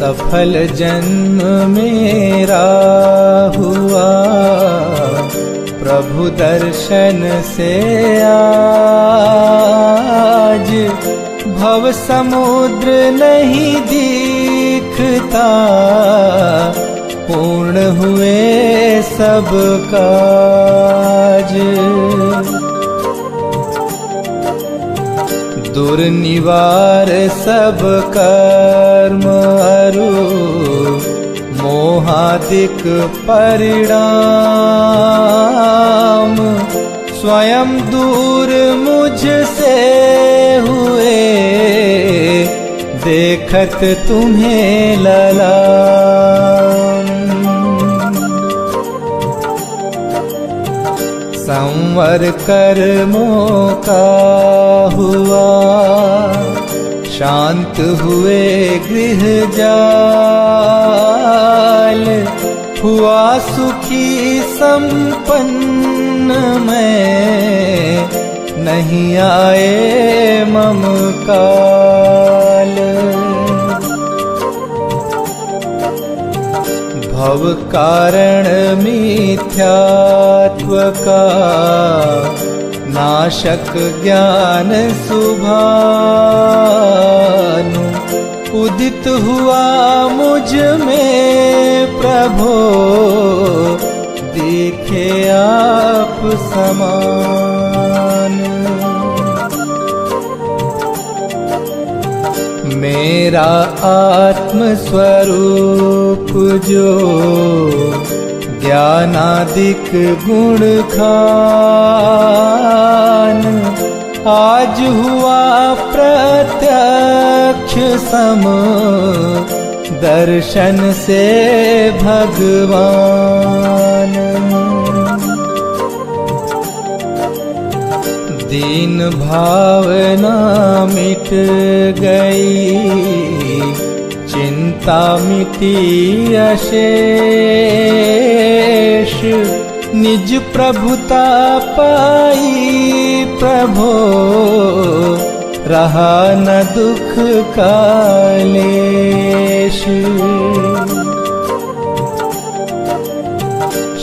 सफल जन्म मेरा हुआ, प्रभु दर्शन से आज भव समुद्र नहीं दिखता, पूर्ण हुए सब काज। दुर्निवार सब कर्म अरु, मोहादिक परिणाम, स्वयं दूर मुझसे हुए, देखत तुम्हें ललाम। संवर कर्मों का हुआ, शांत हुए गृह जाल, हुआ सुखी संपन्न मैं, नहीं आए मम काल। भव कारण मिथ्यात्व का, नाशक ज्ञान सुभानु, उदित हुआ मुझ में प्रभो, देखे आप समान। मेरा आत्म स्वरूप जो, ज्ञानादिक गुण खान, आज हुआ प्रत्यक्ष सम, दर्शन से भगवान। दीन भावना मिट गई, चिंता मिटी अशेष, निज प्रभुता पाई प्रभो, रहा न दुख का लेश।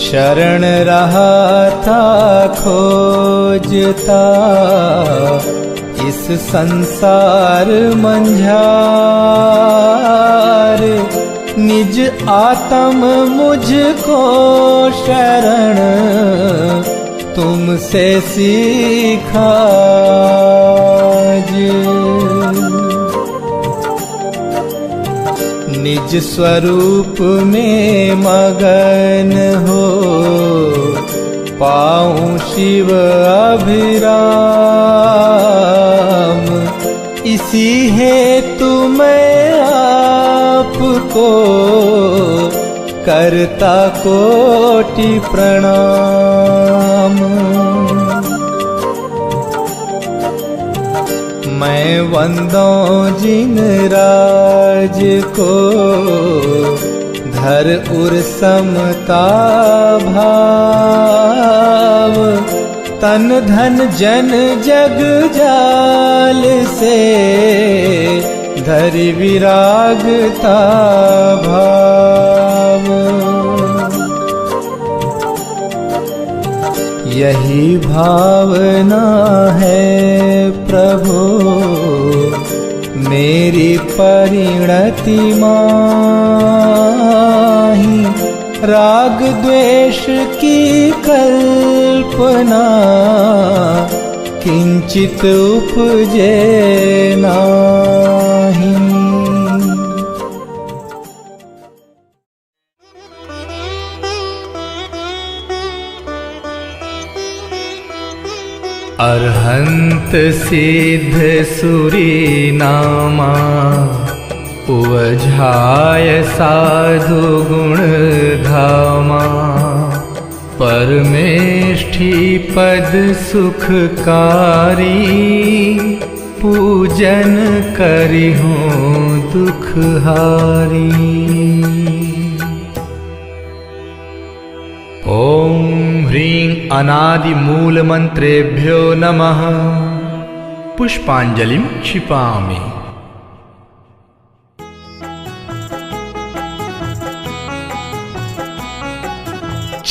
शरण रहा था खोजता, इस संसार मंझार, निज आत्म मुझको शरण, तुमसे सीखा निज स्वरूप में मगन हो, पाऊं शिव अभिराम, इसी हेतु मैं आपको करता कोटि प्रणाम। मैं वंदों जिन राज को, धर उर समता भाव, तन धन जन जग जाल से, धरि विरागता भाव। यही भावना है प्रभु मेरी परिणति माही, राग द्वेष की कल्पना किंचित उपजे नाही। अरहंत सिद्ध सुरी नामा, उवझाय साधु गुण धामा, परमेष्ठी पद सुखकारी, पूजन करिहूँ दुखहारी। ओम ह्रीं अनादि मूल मंत्रेभ्यो नमः। पुष्पांजलिं क्षिपामि।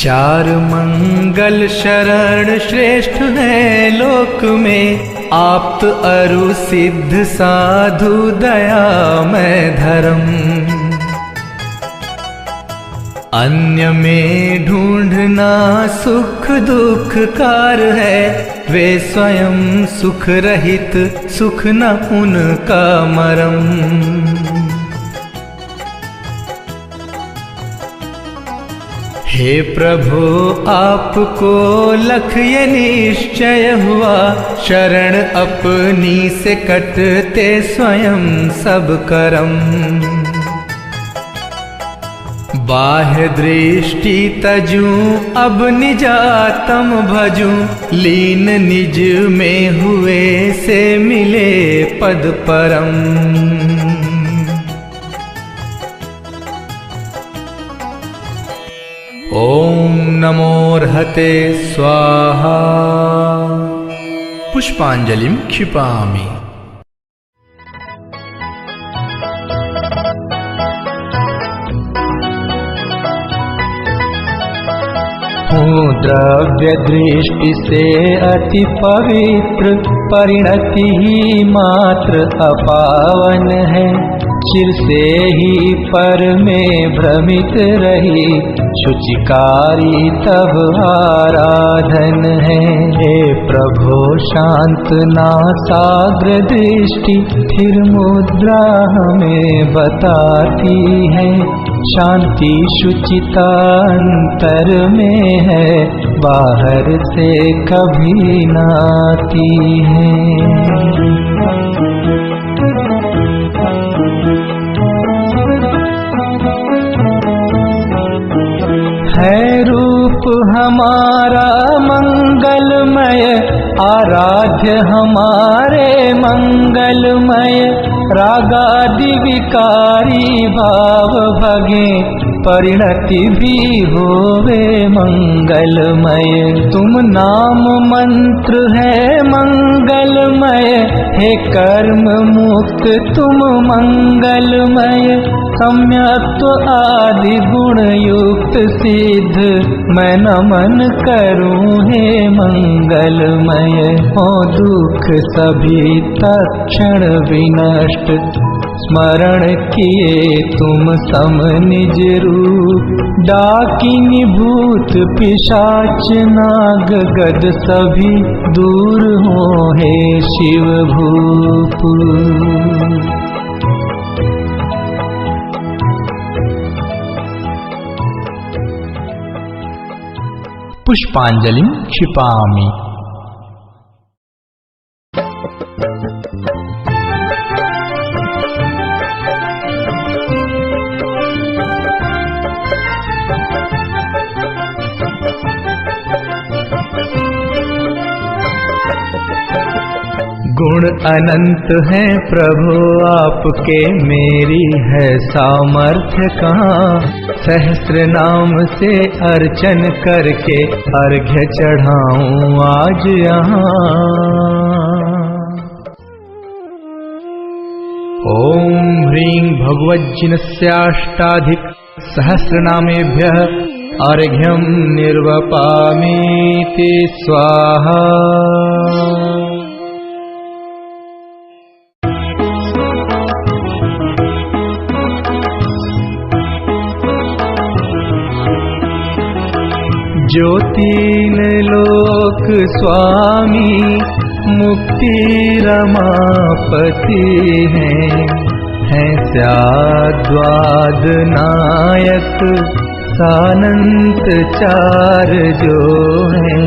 चार मंगल शरण श्रेष्ठ है लोक में, आप्त अरु सिद्ध साधु दयामय धर्म। अन्य में ढूंढना सुख दुख कार है, वे स्वयं सुख रहित सुख न उनका मरम। हे प्रभु आपको लख ये निश्चय हुआ, शरण अपनी से कटते स्वयं सब करम। बाह्य दृष्टि तजूं अब निजातम भजूं, लीन निज में हुए से मिले पद परम। ओम नमोर्हते स्वाहा। पुष्पांजलिं क्षिपामि। हूँ द्रव्य दृष्टि से अति पवित्र, परिणति ही मात्र अपावन है। चिर से ही पर में भ्रमित रही, शुचिकारी तब आराधन है। हे प्रभो शांत नासाग्र दृष्टि, स्थिर मुद्रा हमें बताती है। शांति शुचिता अंतर में है, बाहर से कभी न आती है। है रूप हमारा मंगलमय, आराध्य हमारे मंगलमय। रागादि विकारी भाव भगे, परिणति भी होवे मंगलमय। तुम नाम मंत्र है मंगलमय, हे कर्म मुक्त तुम मंगलमय। सम्यक्त्व आदि गुण युक्त सिद्ध, मैं नमन करूं हे मंगलमय। हो दुख सभी तत्क्षण विनष्ट, स्मरण किए तुम सम निज रूप। डाकिनी भूत पिशाच नाग गद सभी, दूर हो हे शिव भूप। पुष्पांजलिं क्षिपामि। गुण अनंत हैं प्रभु आपके, मेरी है सामर्थ्य कहाँ। सहस्र नाम से अर्चन करके अर्घ्य चढ़ाऊं आज यहाँ। ओम ह्रीं भगवज्जिनस्याष्टाधिक सहस्रनामेभ्यः अर्घ्यं निर्वपामीति स्वाहा। जो तीन लोक स्वामी मुक्ति रमापति हैं स्याद्वाद नायक सानंत चार जो हैं।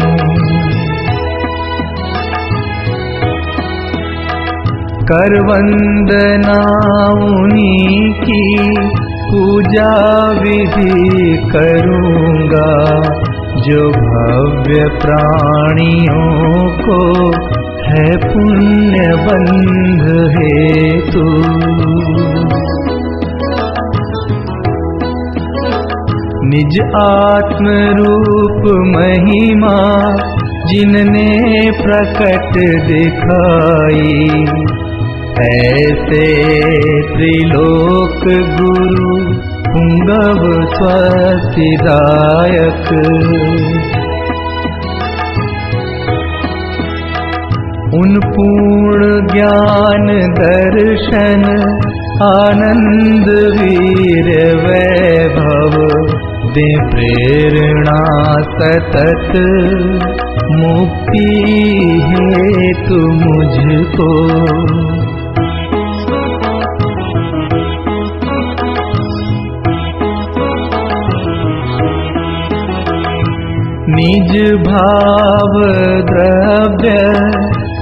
कर वंदना उन्हीं की पूजा विधि करूँगा, जो भव्य प्राणियों को है पुण्य बंध हेतु। निज आत्म रूप महिमा जिनने प्रकट दिखाई, ऐसे त्रिलोक गुरु पुंगव स्वस्तिदायक। उन पूर्ण ज्ञान दर्शन आनंद वीर वैभव दे प्रेरणा सतत मुक्ति हेतु मुझको। निज भाव द्रव्य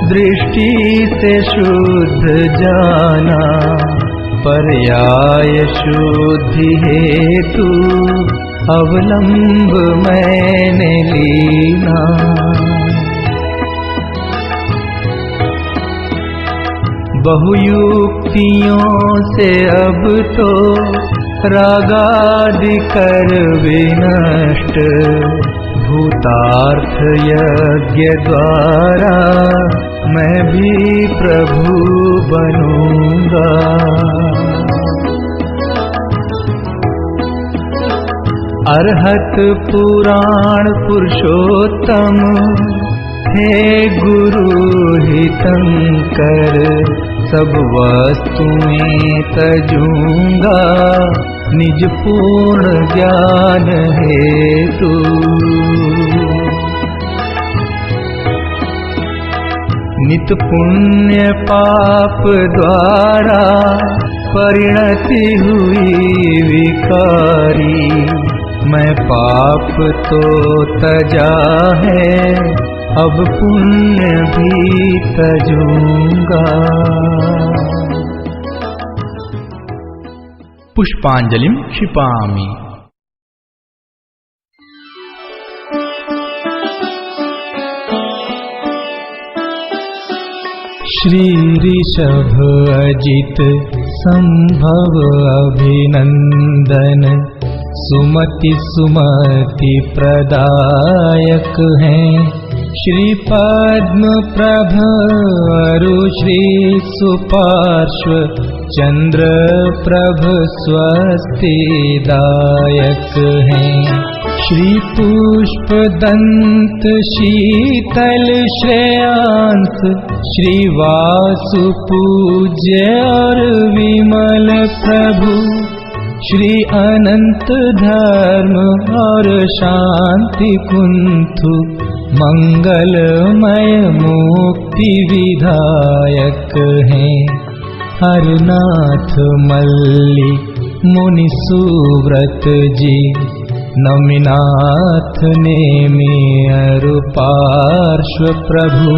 दृष्टि से शुद्ध जाना, पर्याय शुद्धि हेतु अवलंब मैंने लीना। बहुयुक्तियों से अब तो रागादि कर विनष्ट, भूतार्थ यज्ञ द्वारा मैं भी प्रभु बनूंगा। अरहत पुराण पुरुषोत्तम हे गुरु हितंकर, सब वस्तुएं तजूंगा निज पूर्ण ज्ञान हेतु। नित पुण्य पाप द्वारा परिणति हुई विकारी, मैं पाप तो तजा है अब पुण्य भी तजूंगा। पुष्पांजलिं क्षिपामि। श्री ऋषभ अजित संभव अभिनंदन, सुमति सुमति प्रदायक हैं। श्री पद्म प्रभ अरु श्री सुपार्श्व चंद्र प्रभ स्वस्तिदायक हैं। श्री पुष्प दंत शीतल श्रेयांस, श्री वासु पूज्य और विमल प्रभु, श्री अनंत धर्म और शांति कुंथु, मंगलमय मुक्ति विधायक हैं। हरनाथ मल्ली मुनि सुव्रत जी, नमिनाथ नेमि अरु पार्श्व प्रभु,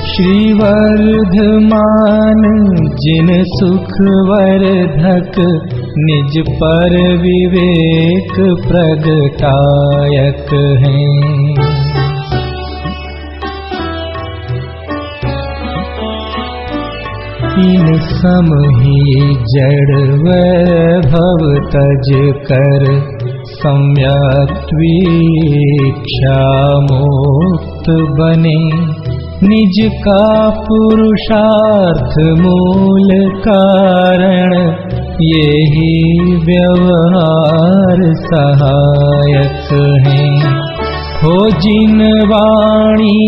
श्री वर्धमान जिन सुख वर्धक, निज पर विवेक प्रगटायक हैं। इन सम ही जड़ वैभव तज कर, सम्यक वीक्षा मुक्त बने। निज का पुरुषार्थ मूल कारण, यही व्यवहार सहायक हैं। हो जिन वाणी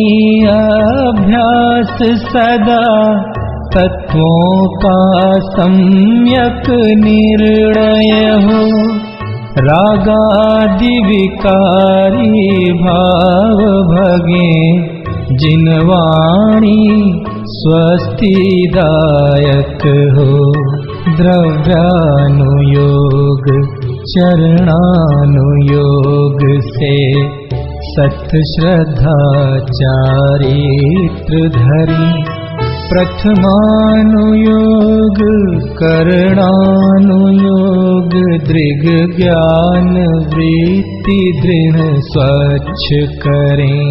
अभ्यास सदा, तत्वों का सम्यक निर्णय हो। रागादि विकारी भाव भगे, जिन वाणी स्वस्तिदायक हो। द्रव्यानुयोग चरणानुयोग से, सत श्रद्धा चारित्र धरी। प्रथमानुयोग करणानुयोग, दृग ज्ञान वृत्ति दृढ़ स्वच्छ करें।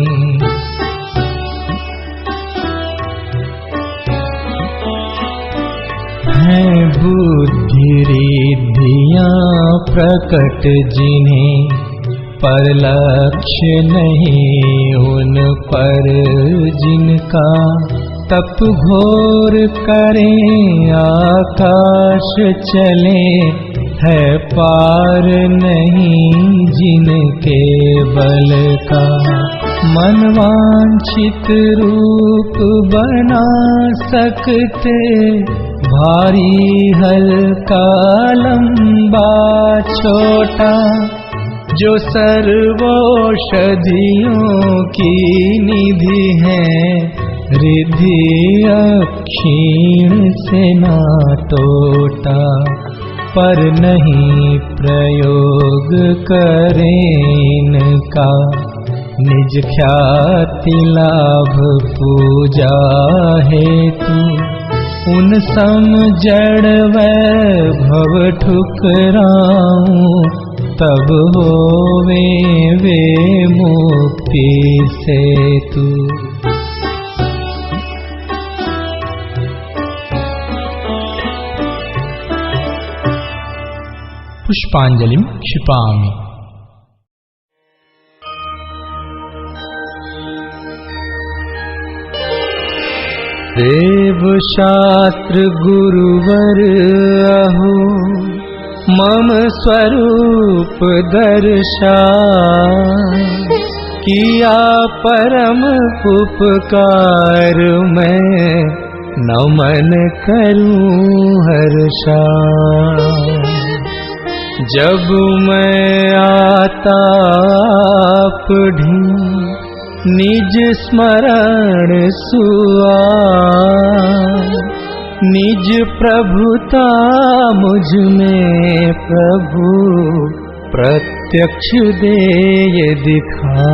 हैं बुद्धि रिद्धियाँ प्रकट जिन्हें, पर लक्ष्य नहीं उन पर जिनका। तप घोर करें आकाश चले, है पार नहीं जिनके बल का। मनवांछित रूप बना सकते, भारी हल्का लंबा छोटा। जो सर्वौषधियों की निधि है, रिद्धि अक्षीण से ना टोटा। पर नहीं प्रयोग करें इनका, निज ख्याति लाभ पूजा हेतु। उन सम जड़ वैभव ठुकराऊं, तब होवे वे मुक्ति सेतु। पुष्पांजलिं क्षिपामि। देव शास्त्र गुरुवर अहो, मम स्वरूप दर्शा। किया परम उपकार मैं, नमन करूं हर्षा। जब मैं आता पढ़ी, निज स्मरण सुआ। निज प्रभुता मुझ में प्रभु, प्रत्यक्ष देय दिखा।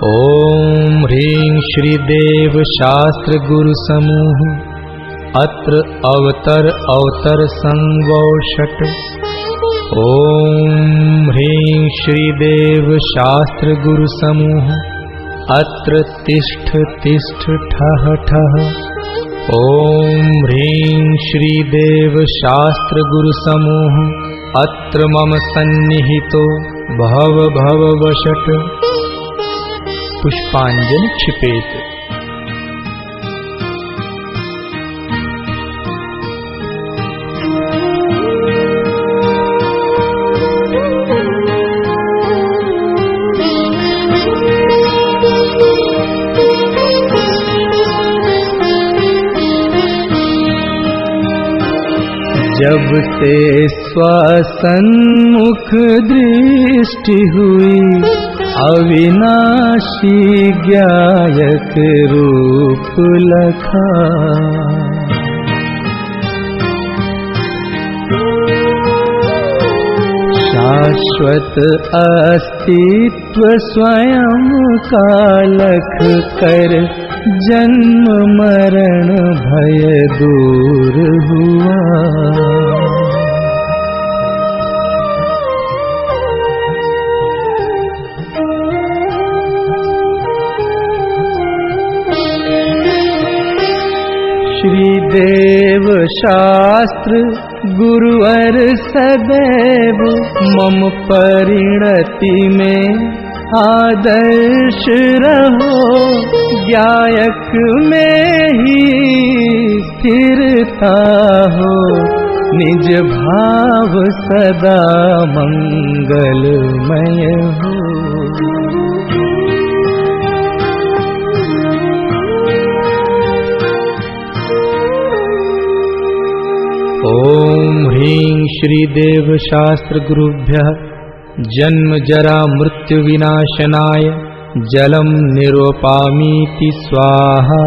ओम ह्रीं श्री देव शास्त्र गुरु समूह। अत्र अवतर अवतर संगौषट। ओम ह्रीं श्री देव शास्त्र गुरु समूह। अत्र तिष्ठ तिष्ठ ठः ठः। ओम ह्रीं श्री देव शास्त्र गुरु समूह। अत्र मम सन्निहितो भव भव वशट। पुष्पांजलि क्षिपेत। जब से स्वसन्मुख दृष्टि हुई, अविनाशी ज्ञायक रूप लखा। शाश्वत अस्तित्व स्वयं का लख कर, जन्म मरण भय दूर हुआ। श्री देव शास्त्र गुरुवर सदैव, मम परिणति में आदर्श रहो। ज्ञायक में ही स्थिरता हो, निज भाव सदा मंगलमय हो। ओम ह्रीं श्री देव शास्त्र गुरुभ्यः जन्म जरा मृत्यु विनाशनाय जलम निरूपामीति स्वाहा।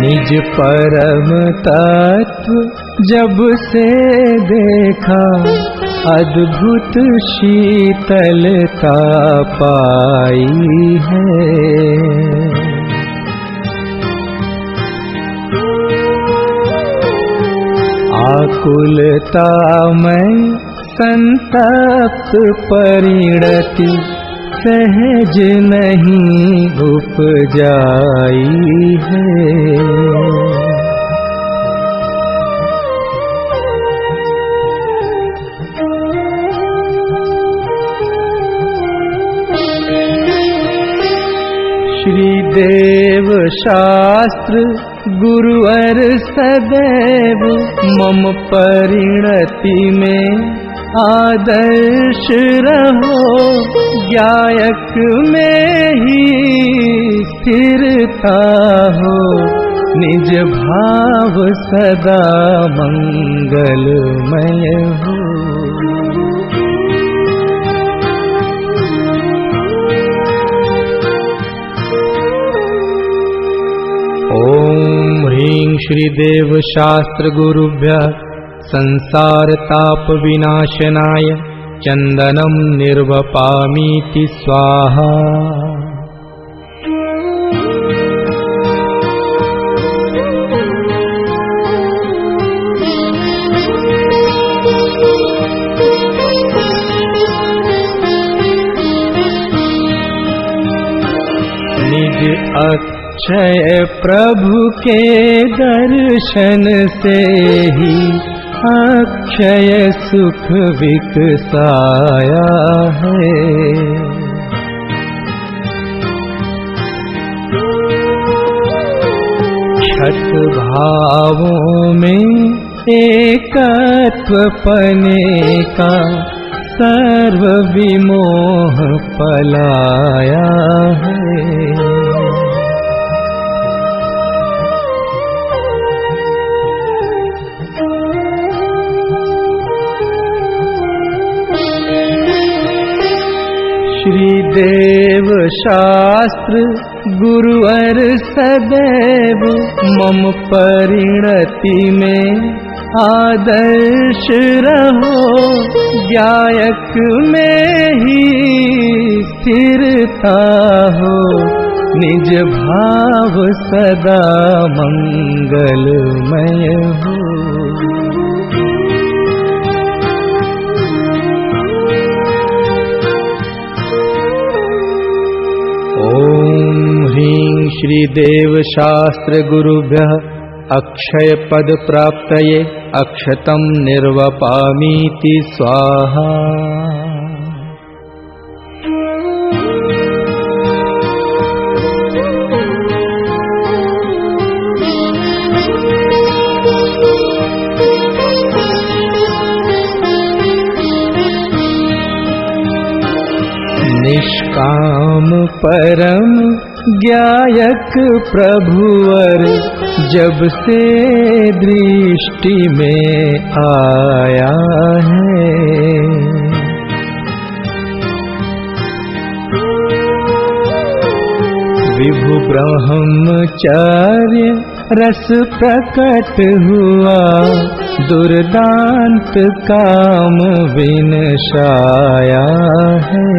निज परम तत्व जब से देखा, अद्भुत शीतलता पाई है। आकुलता में संतप्त परिणति, सहज नहीं उपजाई है। श्री देव शास्त्र गुरुवर सदैव मम परिणति में आदर्श रहो, ज्ञायक में ही स्थिरता हो, निज भाव सदा मंगलमय हो। ओम ह्रीं श्रीदेव शास्त्र गुरुभ्यः संसार ताप विनाशनाय चंदनम निर्वपामीति स्वाहा। निज अक्षय प्रभु के दर्शन से ही अक्षय सुख विकसाया है। छठ भावों में एकत्व पने का सर्व विमोह पलाया है। श्री देव शास्त्र गुरुवर सदैव मम परिणति में आदर्श रहो, ज्ञायक में ही स्थिरता हो, निज भाव सदा मंगलमय हो। ओम ह्रीं श्रीदेव शास्त्र गुरुभ्यः अक्षय पद प्राप्तये अक्षतम निर्वपामीति स्वाहा। निष्काम परम ज्ञायक प्रभुवर जब से दृष्टि में आया है, विभु ब्रह्मचार्य रस प्रकट हुआ, दुर्दांत काम विनशाया है।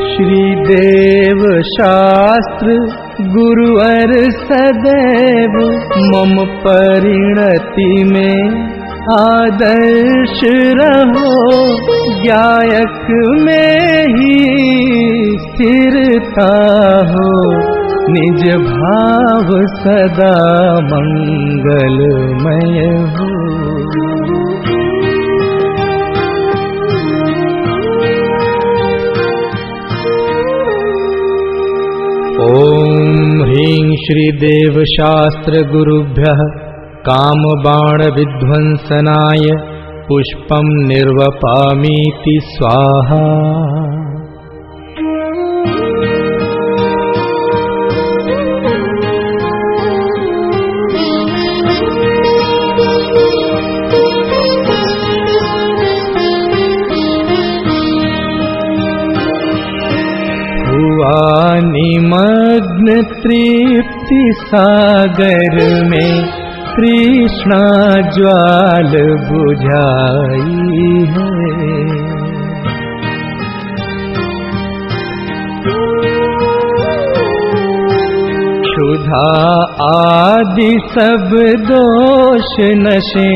श्री देव शास्त्र गुरुवर सदैव मम परिणति में आदर्श रहो, ज्ञायक में ही स्थिरता हो, निज भाव सदा मंगलमय हो। ओम ह्रीं श्रीदेव शास्त्र गुरुभ्यः कामबाण विध्वंसनाय पुष्पं निर्वपामीति स्वाहा। हुआ निमग्न तृप्ति सागर में तृष्णा ज्वाल बुझाई है। क्षुधा आदि सब दोष नशे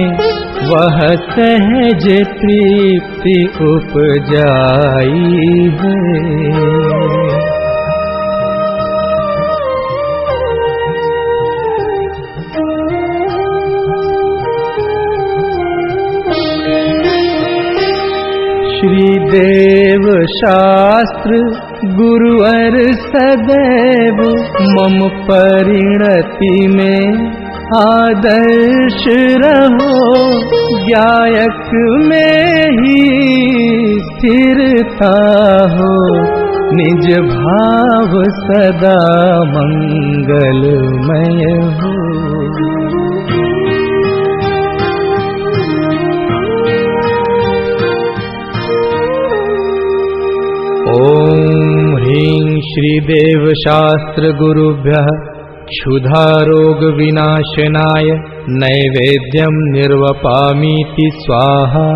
वह सहज तृप्ति उपजाई है। देव शास्त्र गुरुवर सदैव मम परिणति में आदर्श रहो, गायक में ही स्थिरता हो, निज भाव सदा मंगलमय हो। ओम ह्रीं श्रीदेव शास्त्र गुरुभ्यः क्षुधारोग विनाशनाय नैवेद्यं निर्वपामीति स्वाहा।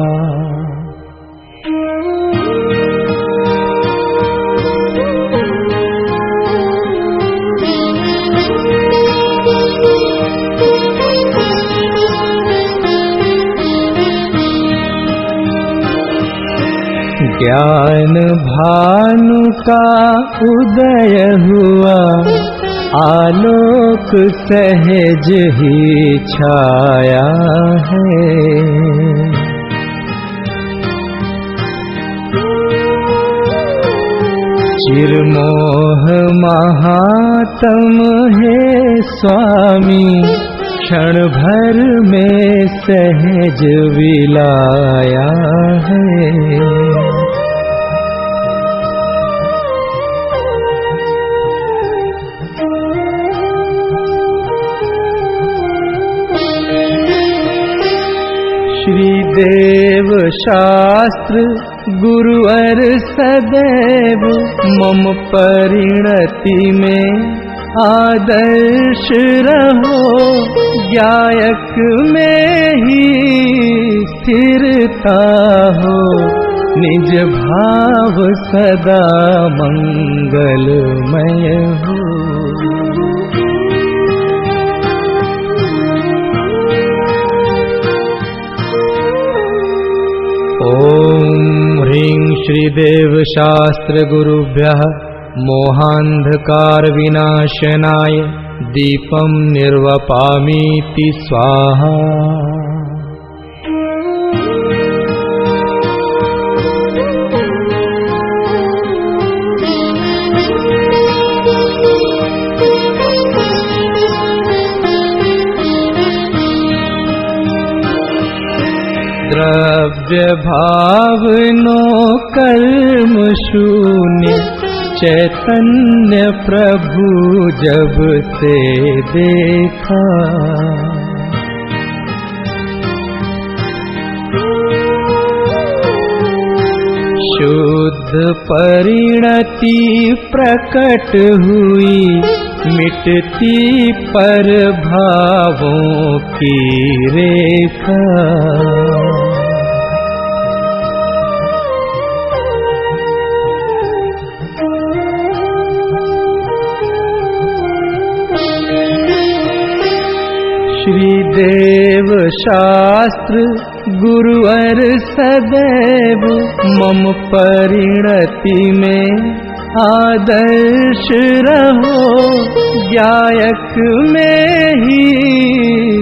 ज्ञान भानु का उदय हुआ, आलोक सहज ही छाया है। चिरमोह महात्म है स्वामी, क्षण भर में सहज विलाया है। श्रीदेव शास्त्र गुरुवर सदैव मम परिणति में आदर्श रहो, गायक में ही स्थिरता हो, निज भाव सदा मंगलमय हो। ओम ह्रीं श्रीदेव शास्त्र गुरुभ्यः मोहांधकार विनाशनाय दीपं निर्वपामीति स्वाहा। द्रव्य भावनो कर्म शून्य, चैतन्य प्रभु जब से देखा। शुद्ध परिणति प्रकट हुई, मिटती पर भावों की रेखा। श्रीदेव शास्त्र गुरुवर सदैव मम परिणति में आदर्श रहो, गायक में ही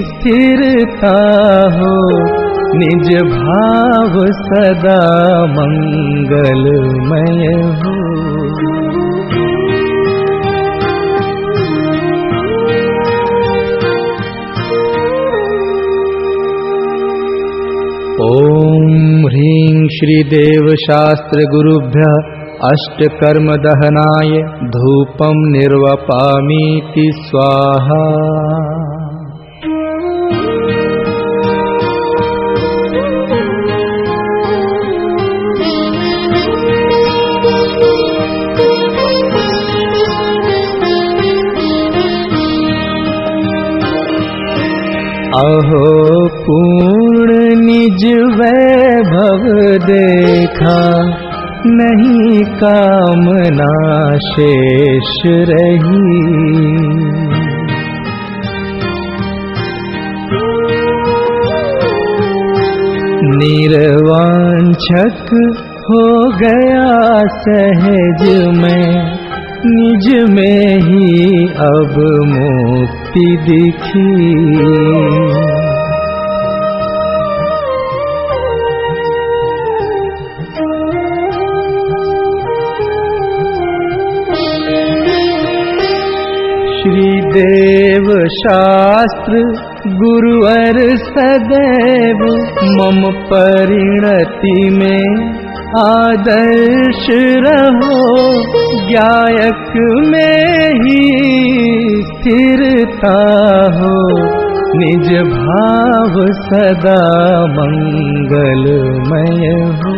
स्थिरता हो, निज भाव सदा मंगलमय हो। ओम ह्रीं श्रीदेव शास्त्र गुरुभ्यः अष्टकर्म दहनाय धूपं निर्वपामीति स्वाहा। अहो पूर्ण निज वैभव देखा, नहीं कामना शेष रही। निर्वांछक हो गया सहज में, निज में ही अब मुक्ति दिखी। शास्त्र गुरुवर सदैव मम परिणति में आदर्श रहो, गायक में ही स्थिरता हो, निज भाव सदा मंगलमय हो।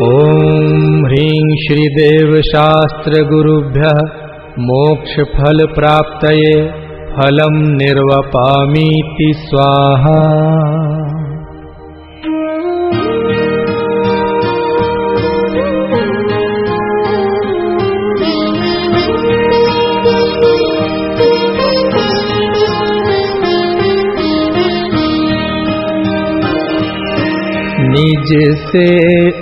ओम ह्रीं श्रीदेव शास्त्र गुरुभ्यः मोक्ष फल प्राप्तये फलम निर्वपामीति स्वाहा। निज से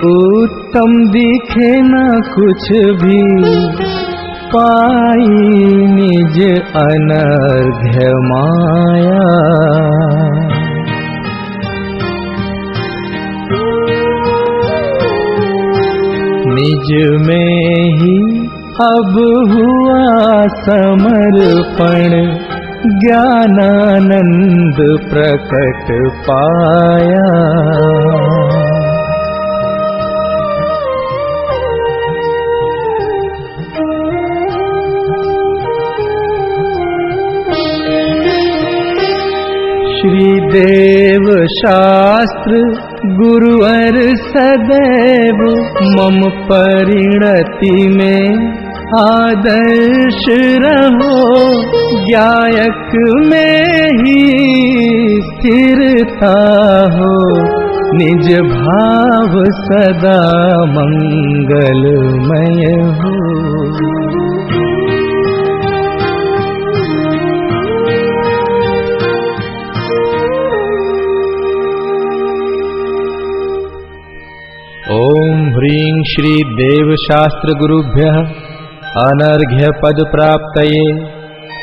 उत्तम दिखे न कुछ भी, पाई निज अनर्घ्य माया। निज में ही अब हुआ समर्पण, ज्ञानानंद प्रकट पाया। श्रीदेव शास्त्र गुरुवर सदैव मम परिणति में आदर्श रहो, गायक में ही स्थिरता हो, निज भाव सदा मंगलमय हो। ओम ह्रीं श्री देव शास्त्र गुरुभ्यः अनर्घ्य पद प्राप्तये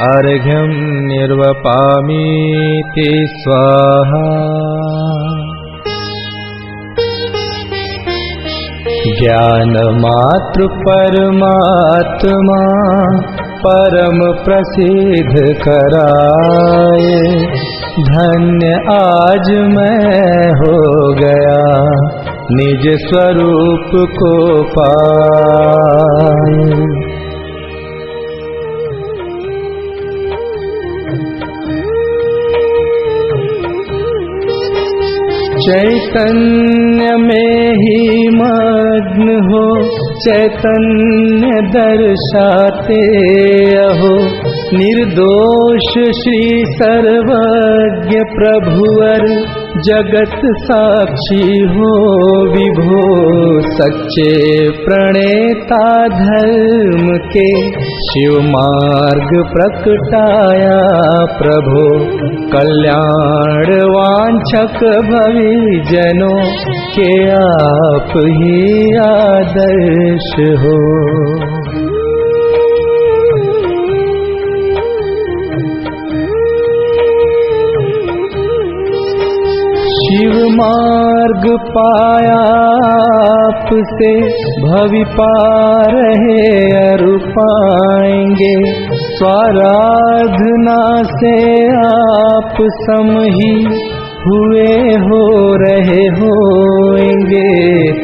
अर्घ्यं निर्वपामीति स्वाहा। ज्ञान मात्र परमात्मा परम प्रसिद्ध कराए, धन्य आज मैं हो गया निज स्वरूप को पाए। चैतन्य में ही मग्न हो, चैतन्य दर्शाते अहो, निर्दोष श्री सर्वज्ञ प्रभुवर जगत साक्षी हो विभो। सच्चे प्रणेता धर्म के शिव मार्ग प्रकटाया प्रभो, कल्याण वांछक भवि जनों के आप ही आदर्श हो। शिव मार्ग पाया आपसे भवि पार है अरु पाएंगे, स्वाराधना से आप सम ही हुए हो रहे होंगे।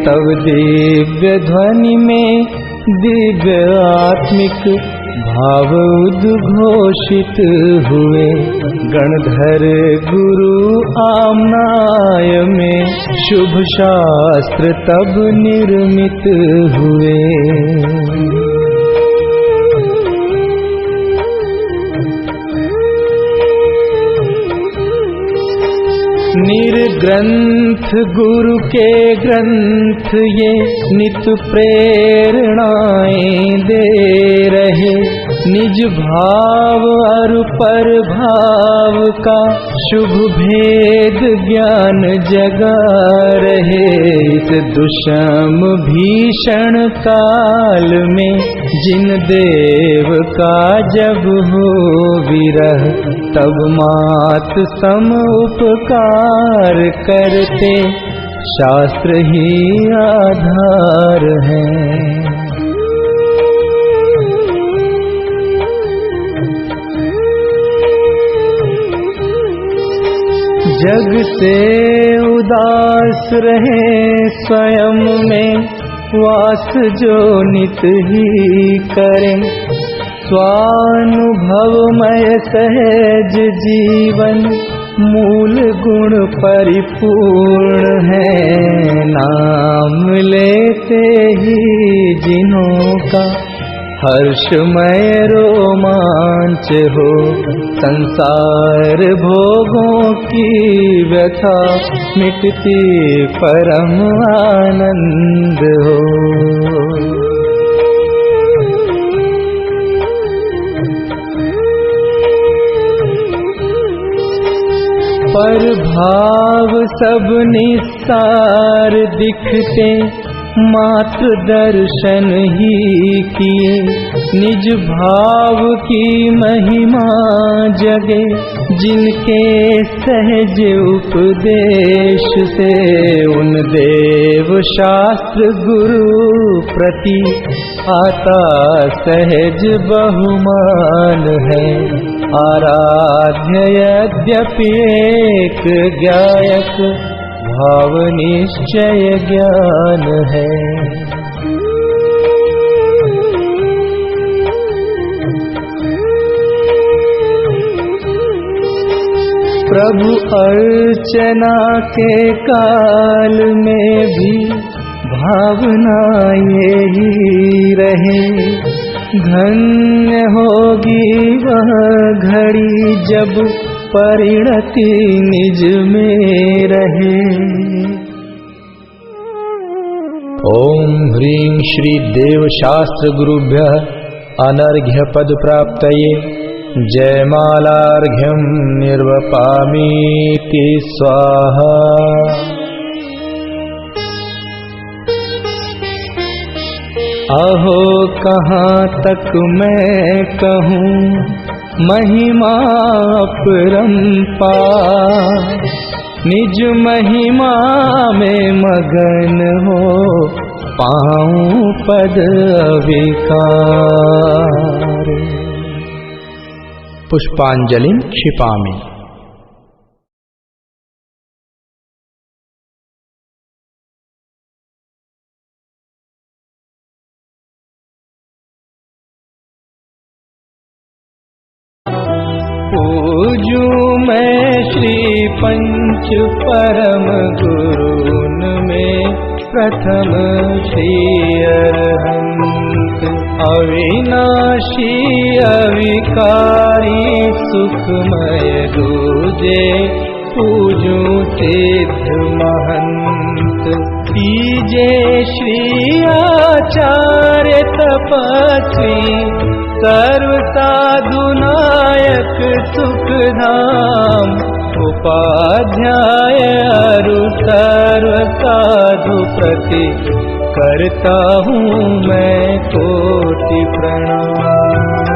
तब दिव्य ध्वनि में दिव्य आत्मिक भाव उद्घोषित हुए, गणधर गुरु आमनाय में शुभ शास्त्र तब निर्मित हुए। निर्ग्रंथ गुरु के ग्रंथ ये नित प्रेरणाएं दे रहे, निज भाव और पर भाव का शुभ भेद ज्ञान जगा रहे। इस दुष्म भीषण काल में जिन देव का जब हो विरह, तब मात सम उपकार करते शास्त्र ही आधार हैं। जग से उदास रहे स्वयं में वास जो नित ही करें, स्वानुभवमय सहज जीवन मूल गुण परिपूर्ण है। नाम लेते ही जिन्हों का हर्षमय रोमांच हो, संसार भोगों की व्यथा मिटती परम आनंद हो। पर भाव सब निस्सार दिखते, मात्र दर्शन ही किए, निज भाव की महिमा जगे, जिनके सहज उपदेश से उन देव शास्त्र गुरु प्रति आता सहज बहुमान है। आराध्य यद्यपि एक गायक, भाव निश्चय ज्ञान है। प्रभु अर्चना के काल में भी भावना यही रहे, धन्य होगी वह घड़ी जब परिणति निज में रहे। ओम ह्रीं श्री देव शास्त्र गुरुभ्यः अनर्घ्य पद प्राप्तये जयमालार्घ्यं निर्वपामीति स्वाहा। अहो कहाँ तक मैं कहूँ महिमा अपरंपार, निज महिमा में मगन हो पाऊं पद अविकार। पुष्पांजलिं क्षिपामि। पूजूं मैं श्री पंच परम गुरुन में प्रथम श्री अरहंत, अविनाशी अविकारी सुखमय दूजे पूजूं सिद्ध महंत। तीजे श्री आचार्य तपस्वी सर्व साधु नायक सुखधाम, उपाध्याय अरु सर्व साधु प्रति करता हूँ मैं कोटि प्रणाम।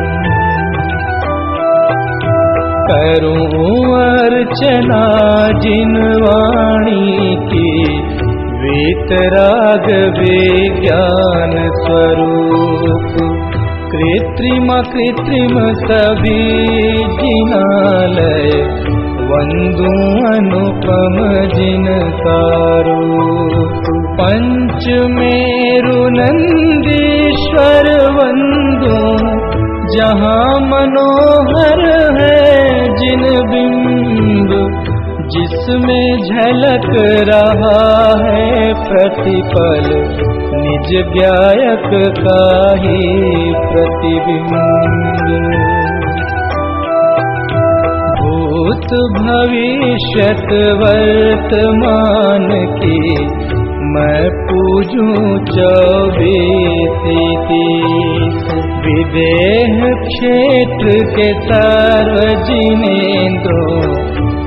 करूँ अर्चना जिन वाणी की वीतराग विज्ञान स्वरूप, कृत्रिम कृत्रिम सभी जिनालय वंदू अनुपम जिनका रूप। पंच मेरु नंदीश्वर वंदू जहाँ मनोहर है जिन बिंब, जिसमें झलक रहा है प्रतिपल निज गायक का ही प्रतिबिंब। भूत भविष्यत वर्तमान की मैं पूजूं 24-30, विदेह क्षेत्र के सर्व जिनेंद्रों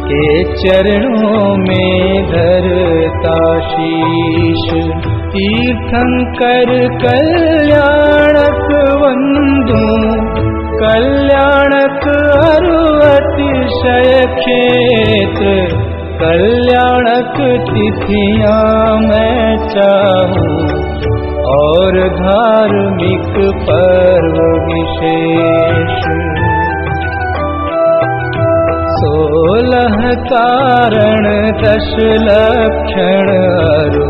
के चरणों में धरता शीश। तीर्थंकर कल्याणक वंदू, कल्याणक अरु अतिशय क्षेत्र कल्याणक तिथियां मैं चाहूं और धार्मिक पर्व विशेष। 16 कारण 10 लक्षण अरु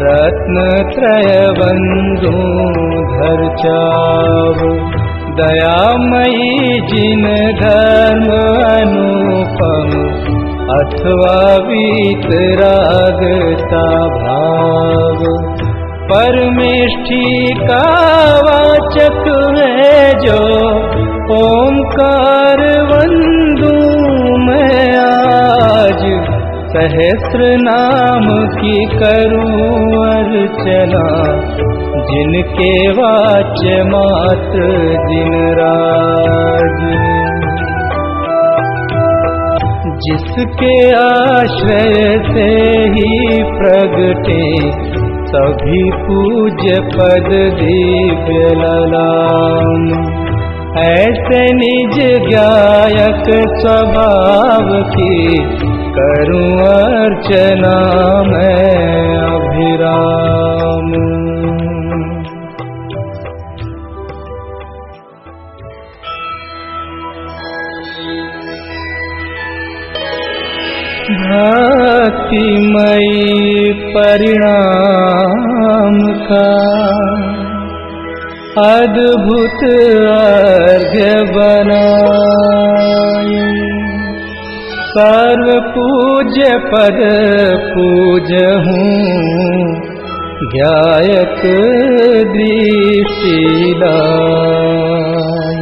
रत्नत्रय बंधु धर चाव। दयामयी जिन धर्म अनुपम अथवा वीतरागता भाव। परमेष्ठी का वाचक है जो ओंकार वंदू मैं आज। सहस्र नाम की करूं अर्चना जिनके वाच्य मात्र दिन राज। जिसके आश्रय से ही प्रगटे सभी पूज्य पद दिव्य ललाम। ऐसे निज गायक स्वभाव की करूं अर्चना मैं अभिराम। भक्तिमयी परिणाम का अद्भुत अर्घ्य बनाए। सर्व पूज्य पद पूजहूँ गायक दृष्टि लाए।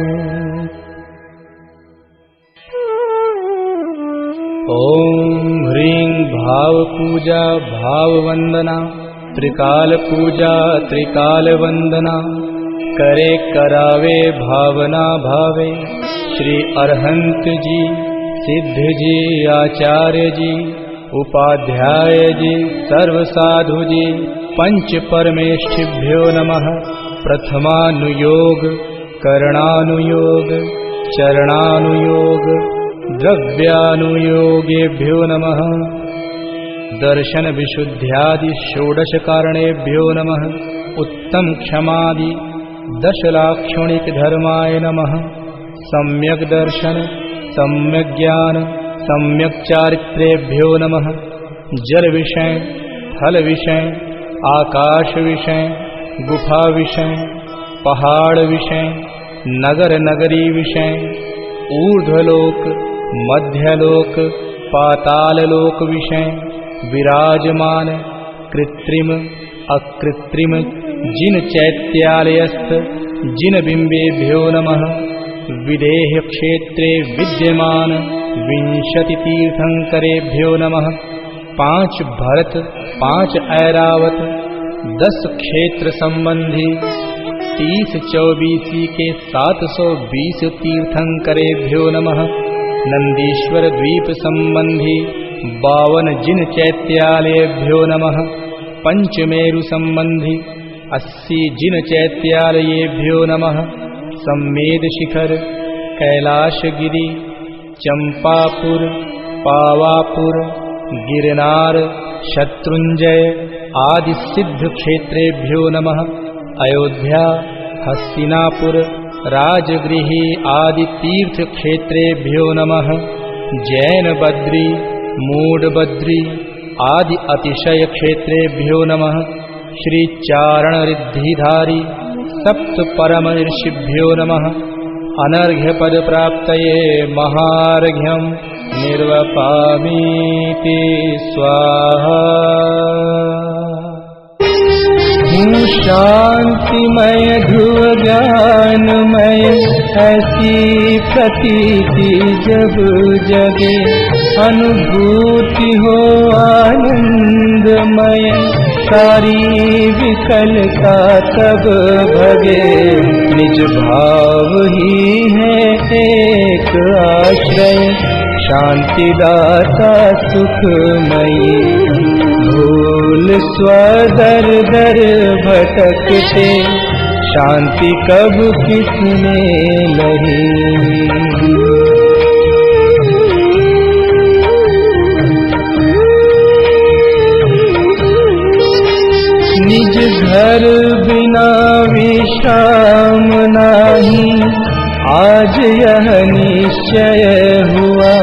ओम ह्रीं भाव पूजा भाव वंदना त्रिकाल पूजा त्रिकाल वंदना। करे करावे भावना भावे। श्री अरहंत जी सिद्ध जी आचार्य जी उपाध्याय जी सर्व साधु जी पंच परमेष्ठिभ्यो नमः। प्रथमानुयोग करणानुयोग चरणानुयोग द्रव्यानुयोगेभ्यो नमः। दर्शन विशुद्ध्यादि षोडश कारणेभ्यो नमः। उत्तम क्षमादि 10 लाक्षणिक धर्माय नमः। सम्यक दर्शन सम्यक ज्ञान सम्यक चारित्रेभ्यो नमः। जल विषय थल विषय आकाश विषय गुफा विषय पहाड़ विषय नगर नगरी विषय ऊर्ध्वलोक मध्यलोक पाताल लोक विषय विराजमान कृत्रिम अकृत्रिम जिन चैत्यालयस्थ जिन बिंबेभ्यो नमः। विदेह क्षेत्रे विद्यमान 20 तीर्थंकरेभ्यो नमः। 5 भरत 5 ऐरावत 10 क्षेत्र संबंधी 30-24 के 720 तीर्थंकरेभ्यो नमः। नंदीश्वर द्वीप संबंधी 52 जिन चैत्यालयेभ्यो नमः। पंचमेरु संबंधी 80 जिन चैत्यालयेभ्यो नमः। सम्मेद शिखर कैलाशगिरी चंपापुर पावापुर गिरनार शत्रुंजय आदि सिद्ध क्षेत्रेभ्यो नमः। अयोध्या हस्तिनापुर राजगृही आदि तीर्थ क्षेत्रेभ्यो नमः। जैन बद्री मूड बद्री आदि अतिशय क्षेत्रेभ्यो नमः। श्री चारण रिद्धिधारी सप्त परम ऋषिभ्यो नमः। अनर्घ्य पद प्राप्तये महार्घ्यं निर्वपामीति स्वाहा। हूँ शांतिमय ध्रुव ज्ञानमय ऐसी प्रतीति जब जगे। अनुभूति हो आनंदमय सारी विकलता तब भगे। निज भाव ही है एक आश्रय शांतिदाता सुखमयी। भूल स्वदर दर भटकते शांति कब किसने नहीं। निज घर बिना विश्राम नाही, आज यह निश्चय हुआ।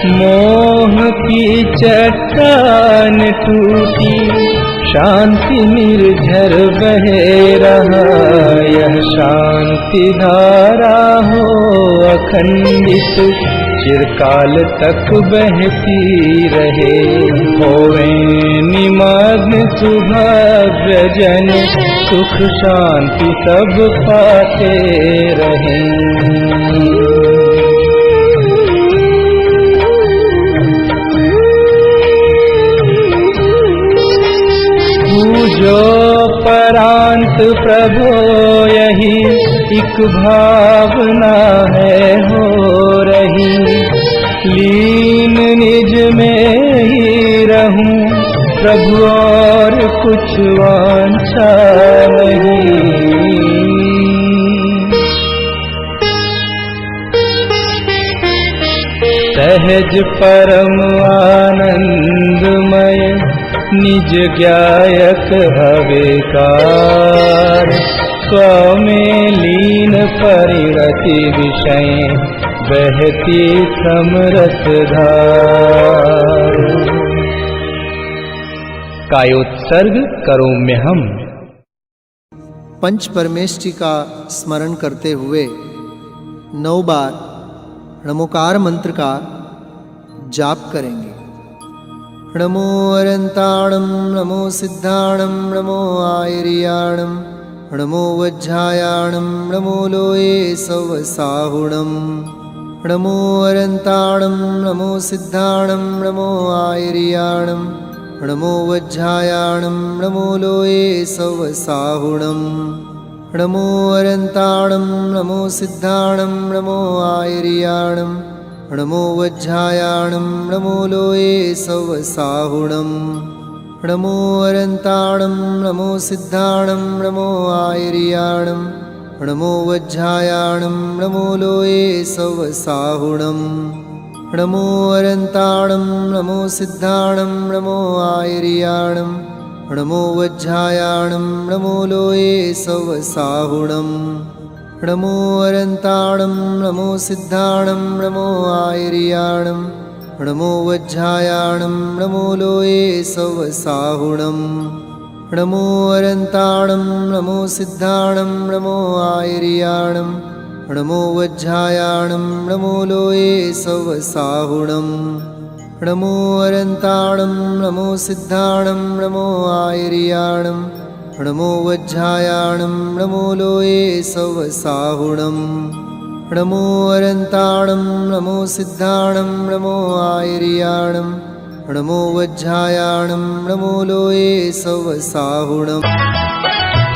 मोह की चट्टान टूटी, शांति निर्झर बहे रहा। यह शांति धारा हो अखंडित, चिरकाल तक बहती रहे। होवे निमग्न सुभद्र जन, सुख शांति सब पाते रहें। जो परांत प्रभो यही एक भावना है हो रही। लीन निज में ही रहूं प्रभु, और कुछ वांछा नहीं। सहज परम आनंदमय, निज ज्ञायक हवेकार। स्वमें लीन परिणति विषय, बहती समरस धार। कायोत्सर्ग करोम्य हम। पंच परमेष्टि का स्मरण करते हुए 9 बार नमोकार मंत्र का जाप करेंगे। नमो अरंताणं, नमो सिद्धाणं, नमो आयर्याणं, नमो वज्रायाणं, नमो लोये सवसाहुणं। नमो अरंताणं, नमो सिद्धाणं, नमो आयर्याणं, नमो वज्रायाणं, नमो लोये सवसाहुणं। नमो अरंताणं, नमो सिद्धाणं, नमो आयर्याणं, नमो वज्रायाणं, नमो लोये सवसाहुणं। नमो अरंताणं, नमो सिद्धाणं, नमो आयर्याणं, नमो वज्रायाणं, नमो लोये सवसाहुणं। नमो अरंताणं, नमो सिद्धाणं, नमो आयर्याणं, नमो वज्रायाणं, नमो लोये सवसाहुणं। नमो अरंताणं, नमो सिद्धाणं, नमो आयर्याणं, नमो वज्रायाणं, नमो लोये सवसाहुणं। नमो अरंताणं, नमो सिद्धाणं, नमो आयर्याणं, नमो वज्रायाणं, नमो लोये सवसाहुणं। नमो अरंताणं, नमो सिद्धाणं, नमो आयर्याणं, नमो वज्रायाणं, नमो लोये सवसाहुणं। नमो अरंताणं, नमो सिद्धाणं, नमो आयर्याणं, नमो वज्रायाणं, नमो लोये सवसाहुणं।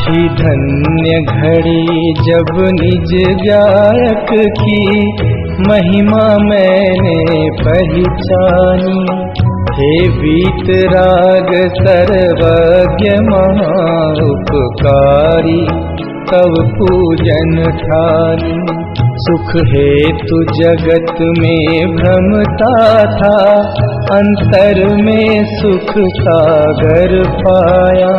थी धन्य घड़ी जब निज गायक की महिमा मैंने पहचानी। हे वीतराग सर्वज्ञ महाउपकारी, तव पूजन ठानी। सुख हेतु जगत में भ्रमता था, अंतर में सुख सागर पाया।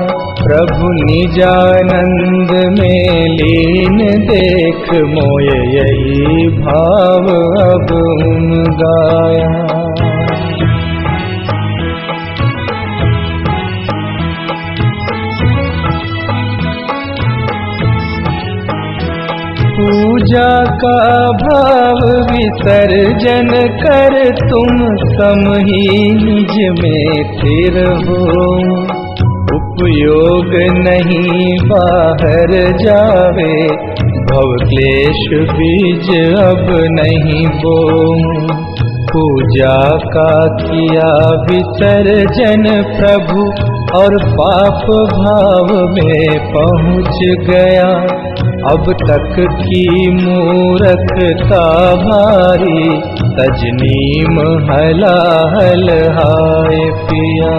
प्रभु निजानंद में लीन देख, मोय यही भाव अब गाया। पूजा का भाव विसर्जन कर, तुम सम ही निज में स्थिर हो। उपयोग नहीं बाहर जावे, भव क्लेश बीज अब नहीं बो। पूजा का किया विसर्जन प्रभु, और पाप भाव में पहुँच गया। अब तक की मूर्खता भारी, तजनीम हलाहल हाय पिया।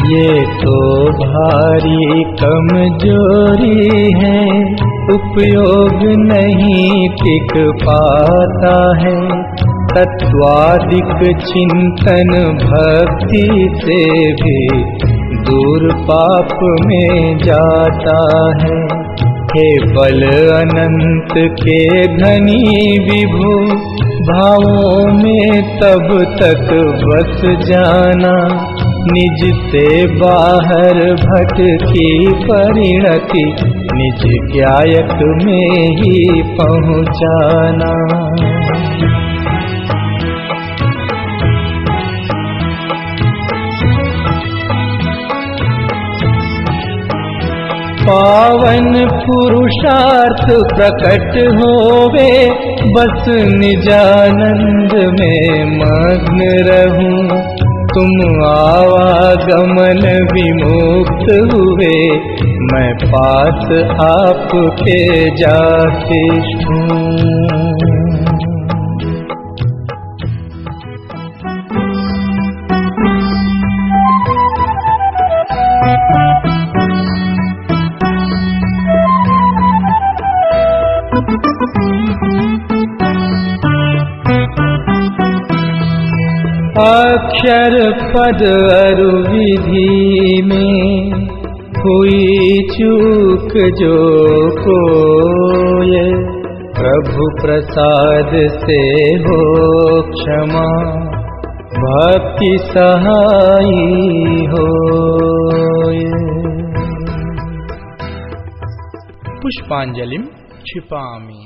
ये तो भारी कमजोरी है, उपयोग नहीं टिक पाता है। तत्वादिक चिंतन भक्ति से भी दूर पाप में जाता है। हे बल अनंत के धनी विभु, भावों में तब तक बस जाना, निज से बाहर भटकी परिणति निज ज्ञायक में ही पहुँचाना। पावन पुरुषार्थ प्रकट होवे, बस निजानंद में मग्न रहूं। तुम आवागमन विमुक्त हुए, मैं पास आपके जाते हूँ। अक्षर पद अरु विधि में हुई चूक जो कोय, प्रभु प्रसाद से हो क्षमा, भक्ति सहाई होय। पुष्पांजलिं क्षिपामि।